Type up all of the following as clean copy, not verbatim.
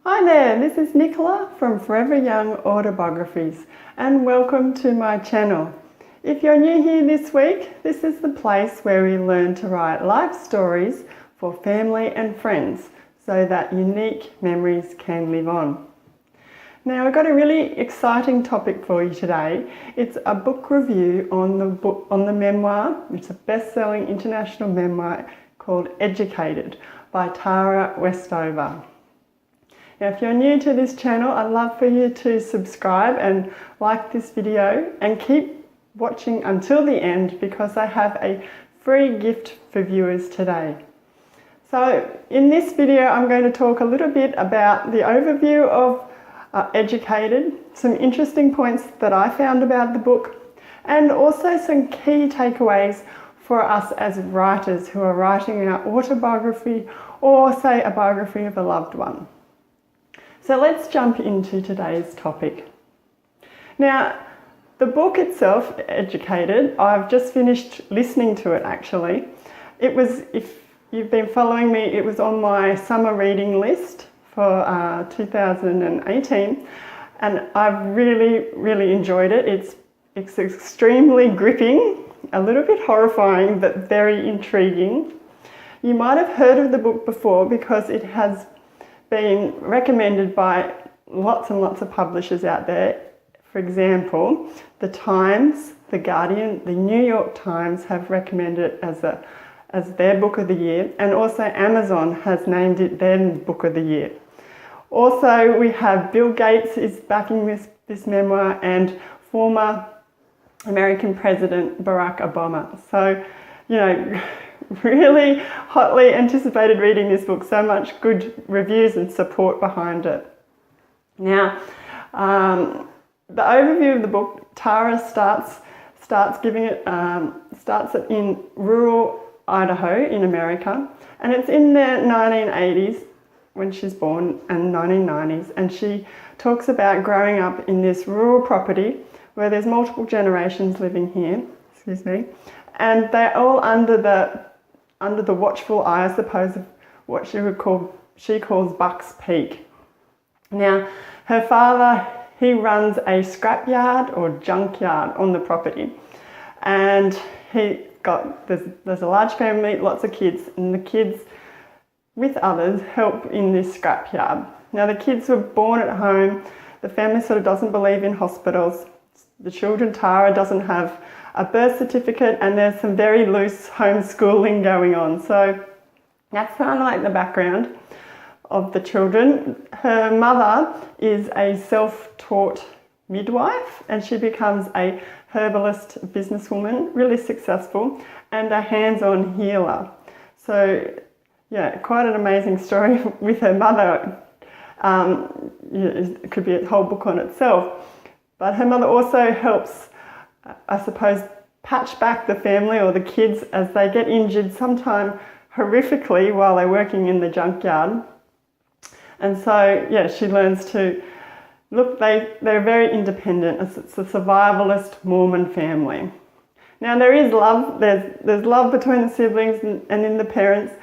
Hi there, this is Nicola from Forever Young Autobiographies and welcome to my channel. If you're new here this week, this is the place where we learn to write life stories for family and friends so that unique memories can live on. Now I've got a really exciting topic for you today. It's a book review on the memoir. It's a best-selling international memoir called Educated by Tara Westover. Now, if you're new to this channel, I'd love for you to subscribe and like this video and keep watching until the end because I have a free gift for viewers today. So in this video, I'm going to talk a little bit about the overview of Educated, some interesting points that I found about the book, and also some key takeaways for us as writers who are writing our autobiography or, say, a biography of a loved one. So let's jump into today's topic. Now, the book itself, Educated, I've just finished listening to it actually. It was, if you've been following me, it was on my summer reading list for 2018 and I've really enjoyed it. It's extremely gripping, a little bit horrifying but very intriguing. You might have heard of the book before because it has been recommended by lots and lots of publishers out there. For example, The Times, The Guardian, the New York Times have recommended it as their book of the year, and also Amazon has named it their book of the year. Also, we have Bill Gates is backing this memoir and former American President Barack Obama. So, you know, really hotly anticipated reading this book, so much good reviews and support behind it. Now, the overview of the book, Tara starts it in rural Idaho in America, and it's in the 1980s when she's born and 1990s, and she talks about growing up in this rural property where there's multiple generations living here, and they're all under the watchful eye, I suppose, of what she calls Buck's Peak. Now, her father, he runs a scrapyard or junkyard on the property, and there's a large family, lots of kids, and the kids with others help in this scrapyard. Now, the kids were born at home. The family sort of doesn't believe in hospitals. The children, Tara doesn't have a birth certificate, and there's some very loose homeschooling going on. So that's kind of like the background of the children. Her mother is a self-taught midwife, and she becomes a herbalist businesswoman, really successful, and a hands-on healer. So yeah, quite an amazing story with her mother. It could be a whole book on itself. But her mother also helps, I suppose, patch back the family or the kids as they get injured, sometimes horrifically, while they're working in the junkyard. And so, yeah, she learns to look, they're very independent. It's a survivalist Mormon family. Now, there is love. There's love between the siblings and in the parents,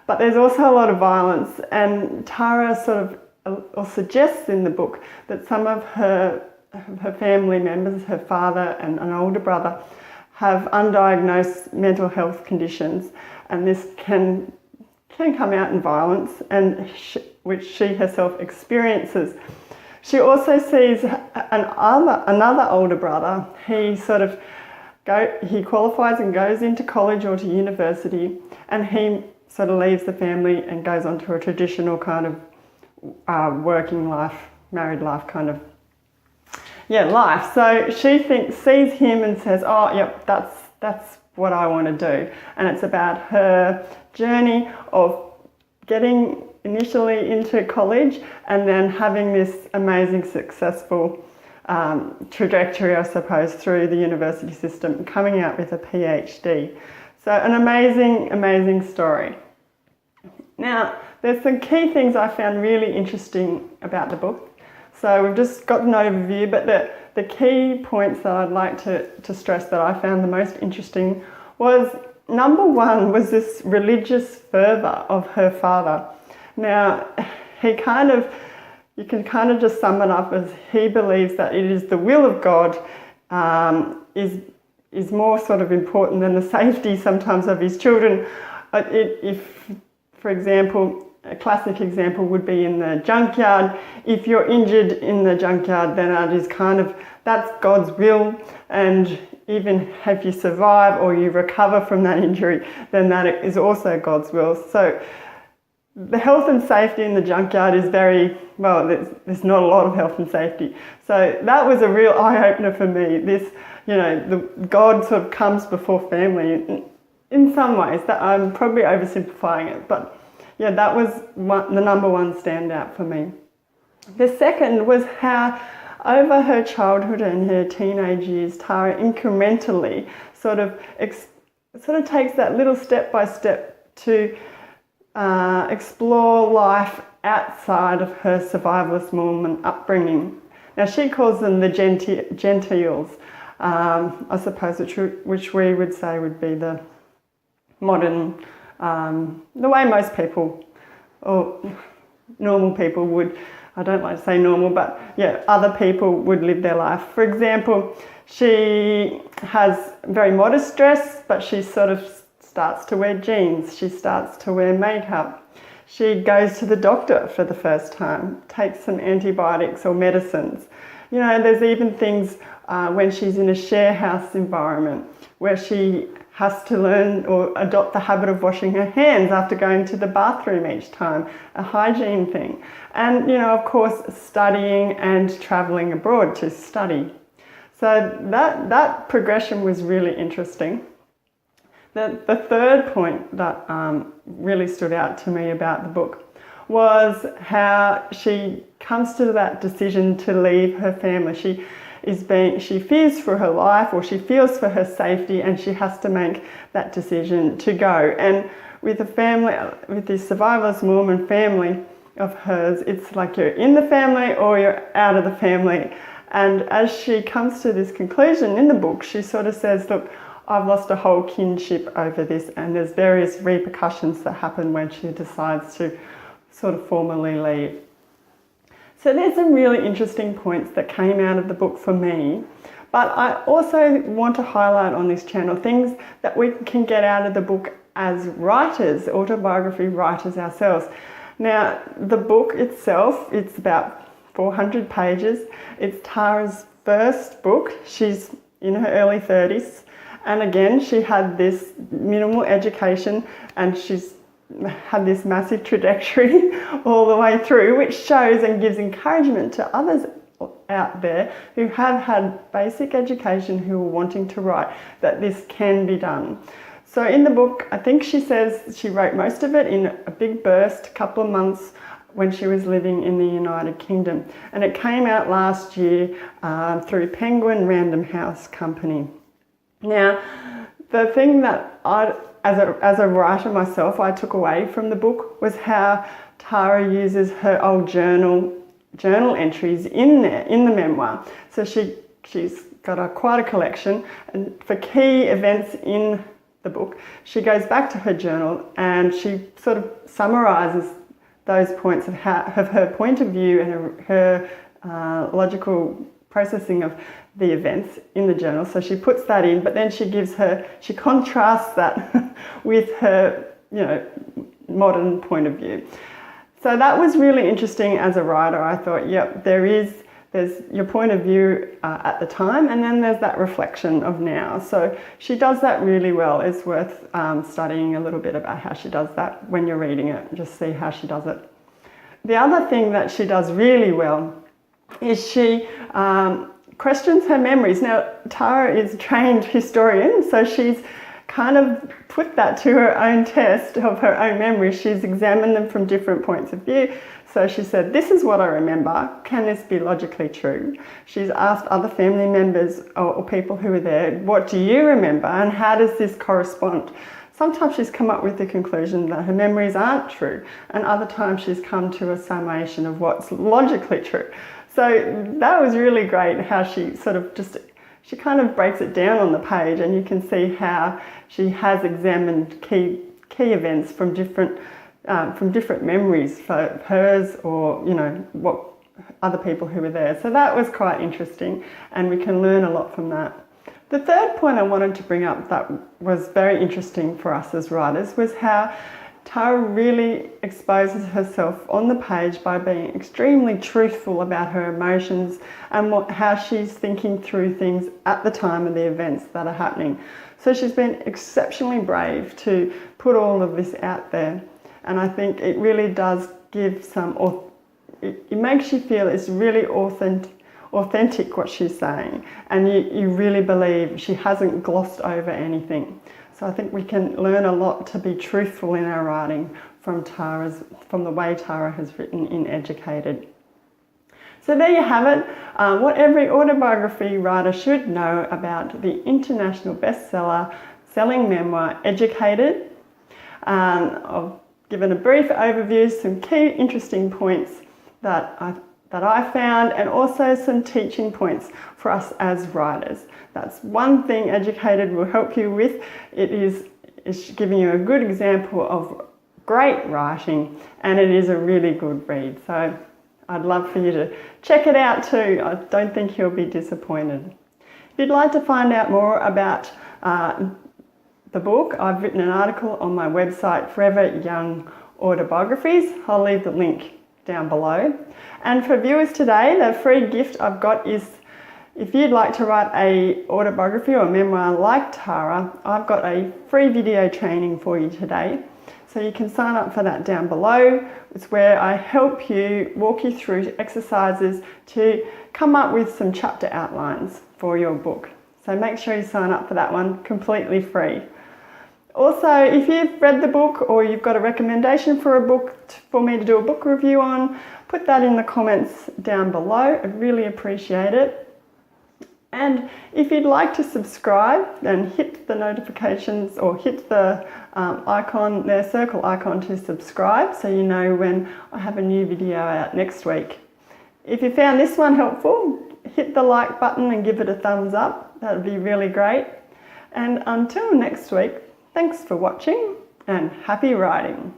but there's also a lot of violence. And Tara sort of suggests in the book that some of her family members, her father and an older brother, have undiagnosed mental health conditions, and this can come out in violence, and which she herself experiences. She also sees another older brother. He qualifies and goes into college or to university, and he sort of leaves the family and goes on to a traditional kind of working life, married life kind of life. So she sees him and says, oh, yep, that's what I want to do. And it's about her journey of getting initially into college and then having this amazing, successful trajectory, I suppose, through the university system, coming out with a PhD. So an amazing story. Now, there's some key things I found really interesting about the book. So we've just got an overview, but the key points that I'd like to stress that I found the most interesting was, number one, was this religious fervour of her father. Now, he kind of you can kind of just sum it up as he believes that it is the will of God is more sort of important than the safety sometimes of his children. If, for example, a classic example would be in the junkyard. If you're injured in the junkyard, then that's God's will, and even if you survive or you recover from that injury, then that is also God's will. So the health and safety in the junkyard is there's not a lot of health and safety. So that was a real eye-opener for me. This, God sort of comes before family in some ways. That I'm probably oversimplifying it, but yeah, that was the number one standout for me. The second was how over her childhood and her teenage years, Tara incrementally sort of takes that little step by step to explore life outside of her survivalist Mormon upbringing. Now she calls them the gentiles, I suppose, which we would say would be the modern, the way most people or normal people would. I don't like to say normal, but yeah, other people would live their life. For example, she has very modest dress, but she sort of starts to wear jeans. She starts to wear makeup. She goes to the doctor for the first time, takes some antibiotics or medicines. There's even things when she's in a share house environment where she has to learn or adopt the habit of washing her hands after going to the bathroom each time, a hygiene thing. And, of course, studying and travelling abroad to study. So that progression was really interesting. The third point that really stood out to me about the book was how she comes to that decision to leave her family. She fears for her life, or she feels for her safety, and she has to make that decision to go. And with this survivalist Mormon family of hers, it's like you're in the family or you're out of the family. And as she comes to this conclusion in the book, she sort of says, look, I've lost a whole kinship over this, and there's various repercussions that happen when she decides to sort of formally leave. So there's some really interesting points that came out of the book for me, but I also want to highlight on this channel things that we can get out of the book as writers, autobiography writers ourselves. Now, the book itself, it's about 400 pages. It's Tara's first book. She's in her early 30s. And again, she had this minimal education, and she's had this massive trajectory all the way through, which shows and gives encouragement to others out there who have had basic education, who are wanting to write, that this can be done. So in the book, I think she says she wrote most of it in a big burst, a couple of months when she was living in the United Kingdom. And it came out last year through Penguin Random House Company. Now, the thing that as a writer myself, I took away from the book was how Tara uses her old journal entries in the memoir. So she's got quite a collection, and for key events in the book, she goes back to her journal and she sort of summarises those points of her point of view and her logical processing of the events in the journal. So she puts that in, but then she contrasts that with her, modern point of view. So that was really interesting as a writer. I thought, yep, there's your point of view at the time, and then there's that reflection of now. So she does that really well. It's worth studying a little bit about how she does that when you're reading it, just see how she does it. The other thing that she does really well is she questions her memories. Now, Tara is a trained historian, so she's kind of put that to her own test of her own memories. She's examined them from different points of view. So she said, this is what I remember. Can this be logically true? She's asked other family members or people who were there, what do you remember and how does this correspond? Sometimes she's come up with the conclusion that her memories aren't true, and other times she's come to a summation of what's logically true. So that was really great how she she kind of breaks it down on the page, and you can see how she has examined key events from different memories for hers, or what other people who were there. So that was quite interesting, and we can learn a lot from that. The third point I wanted to bring up that was very interesting for us as writers was how Tara really exposes herself on the page by being extremely truthful about her emotions and how she's thinking through things at the time of the events that are happening. So she's been exceptionally brave to put all of this out there, and I think it really does give it makes you feel it's really authentic what she's saying, and you really believe she hasn't glossed over anything. So I think we can learn a lot to be truthful in our writing from the way Tara has written in Educated. So there you have it, what every autobiography writer should know about the international bestseller selling memoir Educated. I've given a brief overview, some key interesting points that I found, and also some teaching points for us as writers. That's one thing Educated will help you with. It's giving you a good example of great writing, and it is a really good read. So I'd love for you to check it out too. I don't think you'll be disappointed. If you'd like to find out more about the book, I've written an article on my website, Forever Young Autobiographies. I'll leave the link down below. And for viewers today, the free gift I've got is, if you'd like to write a autobiography or memoir like Tara, I've got a free video training for you today. So you can sign up for that down below. It's where I help you, walk you through exercises to come up with some chapter outlines for your book. So make sure you sign up for that one, completely free. Also, if you've read the book or you've got a recommendation for a book for me to do a book review on, put that in the comments down below. I'd really appreciate it. And if you'd like to subscribe, then hit the notifications or hit the icon there, circle icon to subscribe, so you know when I have a new video out next week. If you found this one helpful, hit the like button and give it a thumbs up. That would be really great. And until next week, thanks for watching and happy writing.